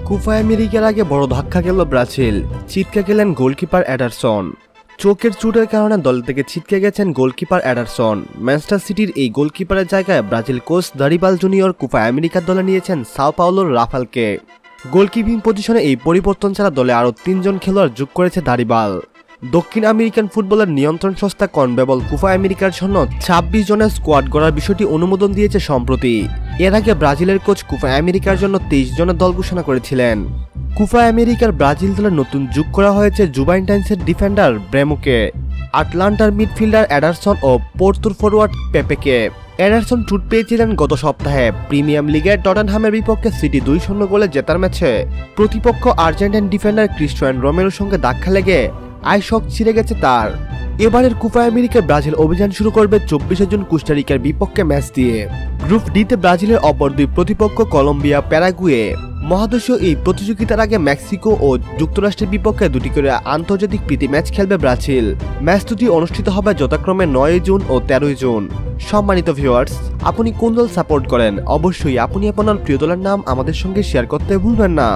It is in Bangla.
কোপা আমেরিকার আগে বড় ধাক্কা খেল ব্রাজিল, ছিটকে গেলেন গোলকিপার এডারসন। চোখের চোটের কারণে দল থেকে ছিটকে গেছেন গোলকিপার এডারসন। ম্যানচেস্টার সিটির এই গোলকিপারের জায়গায় ব্রাজিল কোচ দারিবাল জুনিয়র কোপা আমেরিকার দলে নিয়েছেন সাও পাওলোর রাফালকে। গোলকিপিং পজিশনে এই পরিবর্তন ছাড়া দলে আরও 3 জন খেলোয়াড় যোগ করেছে দারিবাল। দক্ষিণ আমেরিকান ফুটবলের নিয়ন্ত্রণ সংস্থা কনমেবল কোপা আমেরিকার জন্য 26 জনের স্কোয়াড গড়ার বিষয়টি অনুমোদন দিয়েছে সম্প্রতি। এর আগে ব্রাজিলের কোচ কোপা আমেরিকার জন্য 23 জনের দল ঘোষণা করেছিলেন। কোপা আমেরিকার ব্রাজিল দলে নতুন যোগ করা হয়েছে জুভেন্টাসের ডিফেন্ডার ব্রেমোকে, আটলান্টার মিডফিল্ডার এডারসন ও পোর্তোর ফরওয়ার্ড পেপেকে। এডারসন চোট পেয়েছিলেন গত সপ্তাহে প্রিমিয়ার লিগের টটেনহামের বিপক্ষে সিটি 2-0 গোলে জেতার ম্যাচে। প্রতিপক্ষ আর্জেন্টাইন ডিফেন্ডার ক্রিস্টিয়ানো রোমেরোর সঙ্গে ধাক্কা লেগে আইশক ছিঁড়ে গেছে তার। এবারের কোপা আমেরিকার ব্রাজিল অভিযান শুরু করবে 24 জুন কোস্টারিকার বিপক্ষে ম্যাচ দিয়ে। গ্রুপ ডিতে ব্রাজিলের অপর দুই প্রতিপক্ষ কলম্বিয়া, প্যারাগুয়ে। মহাদেশীয় এই প্রতিযোগিতার আগে মেক্সিকো ও যুক্তরাষ্ট্রের বিপক্ষে 2টি করে আন্তর্জাতিক প্রীতি ম্যাচ খেলবে ব্রাজিল। ম্যাচ দুটি অনুষ্ঠিত হবে যথাক্রমে 9 জুন ও 13 জুন। সম্মানিত ভিউয়ার্স, আপনি কোন দল সাপোর্ট করেন? অবশ্যই আপনি আপনার প্রিয় দলের নাম আমাদের সঙ্গে শেয়ার করতে ভুলবেন না।